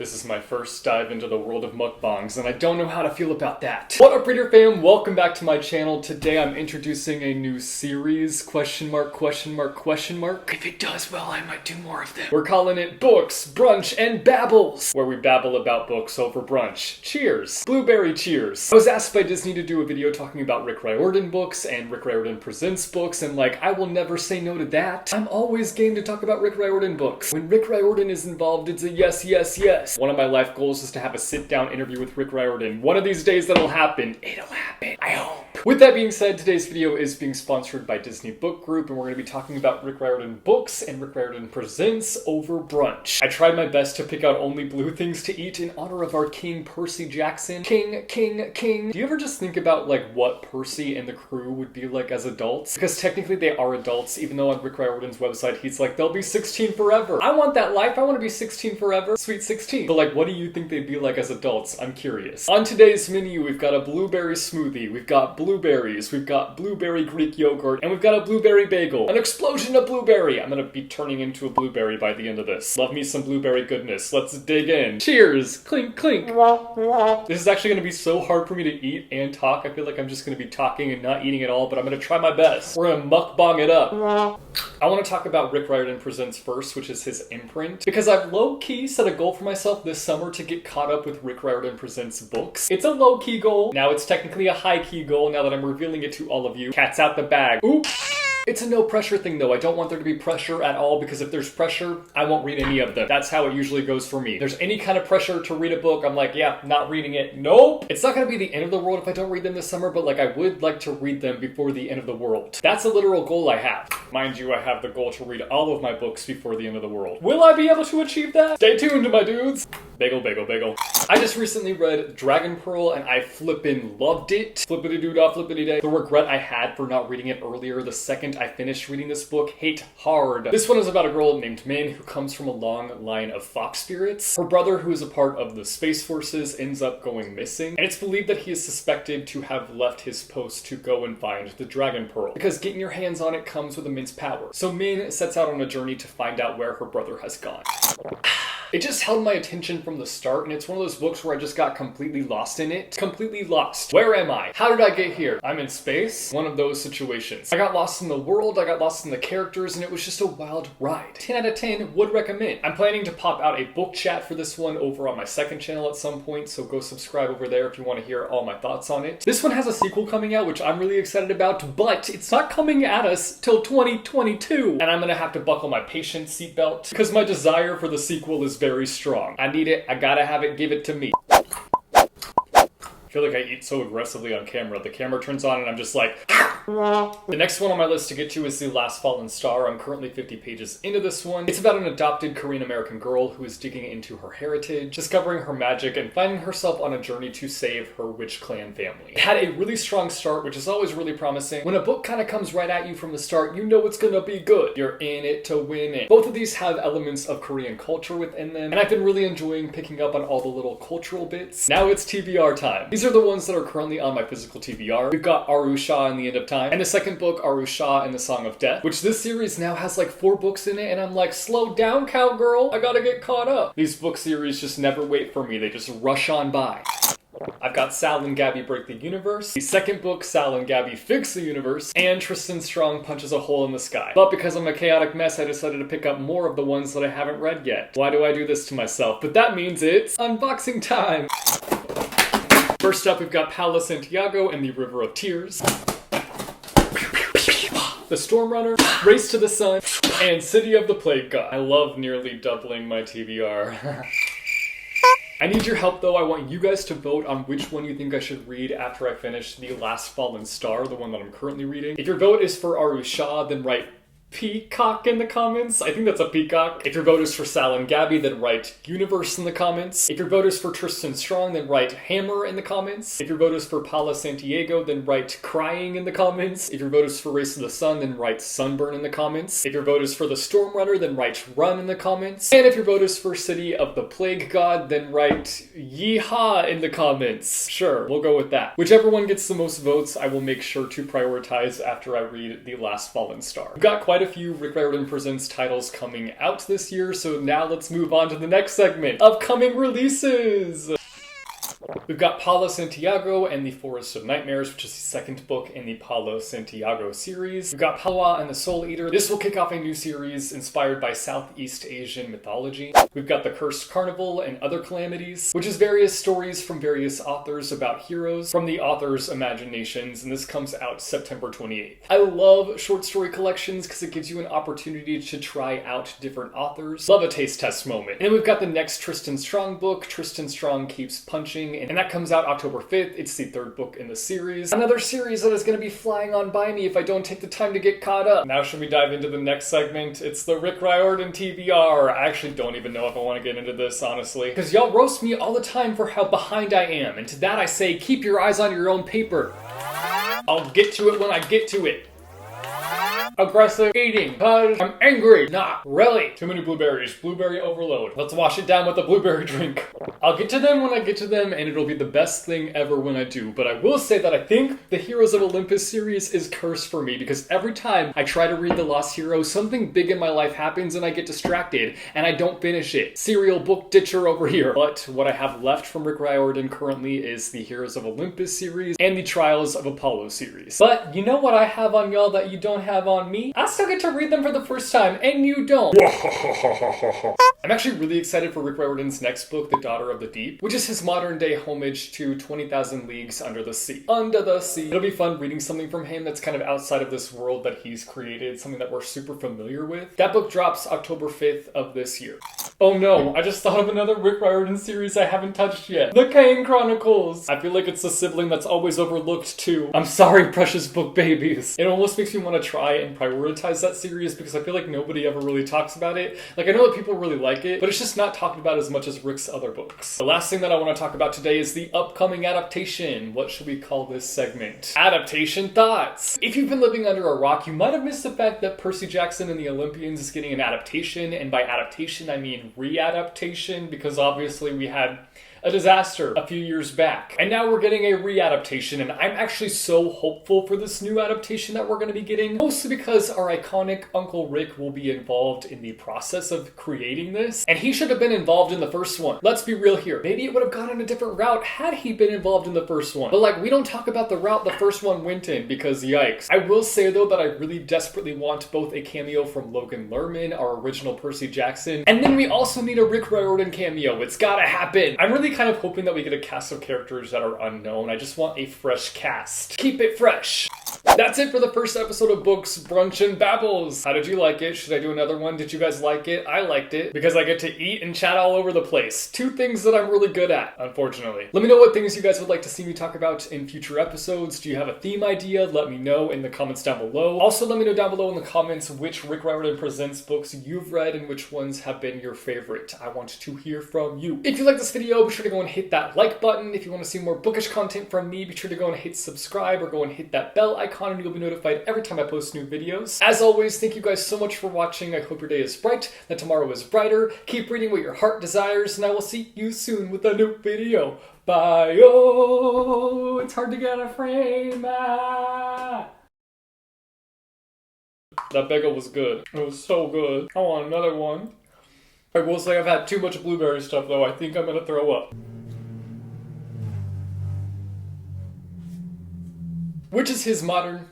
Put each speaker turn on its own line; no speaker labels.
This is my first dive into the world of mukbangs, and I don't know how to feel about that. What up, reader fam? Welcome back to my channel. Today I'm introducing a new series, question mark. If it does well, I might do more of them. We're calling it Books, Brunch, and Babbles, where we babble about books over brunch. Cheers. Blueberry cheers. I was asked by Disney to do a video talking about Rick Riordan books and Rick Riordan Presents books, and I will never say no to that. I'm always game to talk about Rick Riordan books. When Rick Riordan is involved, it's a yes, yes, yes. One of my life goals is to have a sit-down interview with Rick Riordan. One of these days that'll happen. It'll happen, I hope. With that being said, today's video is being sponsored by Disney Book Group, and we're going to be talking about Rick Riordan books and Rick Riordan Presents over brunch. I tried my best to pick out only blue things to eat in honor of our King Percy Jackson. King. Do you ever just think about what Percy and the crew would be like as adults? Because technically they are adults, even though on Rick Riordan's website he's like, they'll be 16 forever. I want that life. I want to be 16 forever. Sweet 16. But what do you think they'd be like as adults? I'm curious. On today's menu, we've got a blueberry smoothie, we've got blueberries, we've got blueberry Greek yogurt, and we've got a blueberry bagel. An explosion of blueberry! I'm gonna be turning into a blueberry by the end of this. Love me some blueberry goodness. Let's dig in. Cheers! Clink, clink. This is actually gonna be so hard for me to eat and talk. I feel like I'm just gonna be talking and not eating at all, but I'm gonna try my best. We're gonna mukbang it up. I want to talk about Rick Riordan Presents first, which is his imprint, because I've low-key set a goal for myself this summer to get caught up with Rick Riordan Presents books. It's a low-key goal. Now it's technically a high-key goal now that I'm revealing it to all of you. Cat's out the bag. Oops. It's a no pressure thing though. I don't want there to be pressure at all, because if there's pressure, I won't read any of them. That's how it usually goes for me. If there's any kind of pressure to read a book, I'm like, yeah, not reading it. Nope. It's not gonna be the end of the world if I don't read them this summer, but I would like to read them before the end of the world. That's a literal goal I have. Mind you, I have the goal to read all of my books before the end of the world. Will I be able to achieve that? Stay tuned, my dudes. Bagel. I just recently read Dragon Pearl and I flippin' loved it. Flippity-doo-dah, flippity-day. The regret I had for not reading it earlier the second I finished reading this book hit hard. This one is about a girl named Min who comes from a long line of fox spirits. Her brother, who is a part of the Space Forces, ends up going missing, and it's believed that he is suspected to have left his post to go and find the Dragon Pearl, because getting your hands on it comes with immense power. So Min sets out on a journey to find out where her brother has gone. It just held my attention from the start, and it's one of those books where I just got completely lost in it. Completely lost. Where am I? How did I get here? I'm in space? One of those situations. I got lost in the world, I got lost in the characters, and it was just a wild ride. 10 out of 10 would recommend. I'm planning to pop out a book chat for this one over on my second channel at some point, so go subscribe over there if you want to hear all my thoughts on it. This one has a sequel coming out, which I'm really excited about, but it's not coming at us till 2022. And I'm gonna have to buckle my patience seatbelt, because my desire for the sequel is very strong. I need it, I gotta have it, give it to me. I feel like I eat so aggressively on camera. The camera turns on and I'm just like... The next one on my list to get to is The Last Fallen Star. I'm currently 50 pages into this one. It's about an adopted Korean-American girl who is digging into her heritage, discovering her magic, and finding herself on a journey to save her witch clan family. It had a really strong start, which is always really promising. When a book kind of comes right at you from the start, you know it's gonna be good. You're in it to win it. Both of these have elements of Korean culture within them, and I've been really enjoying picking up on all the little cultural bits. Now it's TBR time. These are the ones that are currently on my physical TBR. We've got Arusha and the End of Time, and the second book, Arusha and the Song of Death, which this series now has 4 books in it, and I'm like, slow down, cowgirl, I gotta get caught up. These book series just never wait for me, they just rush on by. I've got Sal and Gabby Break the Universe, the second book, Sal and Gabby Fix the Universe, and Tristan Strong Punches a Hole in the Sky. But because I'm a chaotic mess, I decided to pick up more of the ones that I haven't read yet. Why do I do this to myself? But that means it's unboxing time! First up, we've got Paula Santiago and the River of Tears, The Storm Runner, Race to the Sun, and City of the Plague God. I love nearly doubling my TBR. I need your help though. I want you guys to vote on which one you think I should read after I finish The Last Fallen Star, the one that I'm currently reading. If your vote is for Arusha, then write peacock in the comments. I think that's a peacock. If your vote is for Sal and Gabby, then write universe in the comments. If your vote is for Tristan Strong, then write hammer in the comments. If your vote is for Paula Santiago, then write crying in the comments. If your vote is for Race to the Sun, then write sunburn in the comments. If your vote is for the Storm Runner, then write run in the comments. And if your vote is for City of the Plague God, then write yeehaw in the comments. Sure, we'll go with that. Whichever one gets the most votes, I will make sure to prioritize after I read The Last Fallen Star. We've got quite quite a few Rick Riordan Presents titles coming out this year, so now let's move on to the next segment, upcoming releases! We've got Paulo Santiago and the Forest of Nightmares, which is the second book in the Paulo Santiago series. We've got Paua and the Soul Eater. This will kick off a new series inspired by Southeast Asian mythology. We've got the Cursed Carnival and Other Calamities, which is various stories from various authors about heroes from the author's imaginations, and this comes out September 28th. I love short story collections because it gives you an opportunity to try out different authors. Love a taste test moment. And then we've got the next Tristan Strong book, Tristan Strong Keeps Punching, and that comes out October 5th. It's the third book in the series. Another series that is going to be flying on by me if I don't take the time to get caught up. Now should we dive into the next segment? It's the Rick Riordan TBR. I actually don't even know if I want to get into this, honestly. Because y'all roast me all the time for how behind I am. And to that I say, keep your eyes on your own paper. I'll get to it when I get to it. Aggressive eating, cause I'm angry. Not really. Too many blueberries. Blueberry overload. Let's wash it down with a blueberry drink. I'll get to them when I get to them, and it'll be the best thing ever when I do. But I will say that I think the Heroes of Olympus series is cursed for me, because every time I try to read The Lost Hero, something big in my life happens and I get distracted, and I don't finish it. Serial book ditcher over here. But what I have left from Rick Riordan currently is the Heroes of Olympus series and the Trials of Apollo series. But you know what I have on y'all that you don't have on me? I still get to read them for the first time, and you don't. I'm actually really excited for Rick Riordan's next book, The Daughter of the Deep, which is his modern-day homage to 20,000 Leagues Under the Sea. Under the sea. It'll be fun reading something from him that's kind of outside of this world that he's created, something that we're super familiar with. That book drops October 5th of this year. Oh no, I just thought of another Rick Riordan series I haven't touched yet. The Kane Chronicles. I feel like it's the sibling that's always overlooked too. I'm sorry, precious book babies. It almost makes me want to try and prioritize that series because I feel like nobody ever really talks about it. Like, I know that people really like it, but it's just not talked about as much as Rick's other books. The last thing that I want to talk about today is the upcoming adaptation. What should we call this segment? Adaptation thoughts. If you've been living under a rock, you might have missed the fact that Percy Jackson and the Olympians is getting an adaptation, and by adaptation I mean readaptation, because obviously we had a disaster a few years back. And now we're getting a readaptation, and I'm actually so hopeful for this new adaptation that we're going to be getting, mostly because our iconic Uncle Rick will be involved in the process of creating this, and he should have been involved in the first one. Let's be real here. Maybe it would have gone on a different route had he been involved in the first one. But like, we don't talk about the route the first one went in, because yikes. I will say though that I really desperately want both a cameo from Logan Lerman, our original Percy Jackson, and then we also need a Rick Riordan cameo. It's gotta happen. I'm really kind of hoping that we get a cast of characters that are unknown. I just want a fresh cast. Keep it fresh. That's it for the first episode of Books, Brunch, and Babbles. How did you like it? Should I do another one? Did you guys like it? I liked it because I get to eat and chat all over the place. Two things that I'm really good at, unfortunately. Let me know what things you guys would like to see me talk about in future episodes. Do you have a theme idea? Let me know in the comments down below. Also, let me know down below in the comments which Rick Riordan Presents books you've read and which ones have been your favorite. I want to hear from you. If you like this video, be sure to go and hit that like button. If you want to see more bookish content from me, be sure to go and hit subscribe or go and hit that bell icon and you'll be notified every time I post new videos. As always, thank you guys so much for watching. I hope your day is bright, that tomorrow is brighter. Keep reading what your heart desires, and I will see you soon with a new video. Bye. Oh, it's hard to get a frame. That bagel was good. It was so good. I want another one. I will say I've had too much blueberry stuff though. I think I'm gonna throw up. Which is his modern...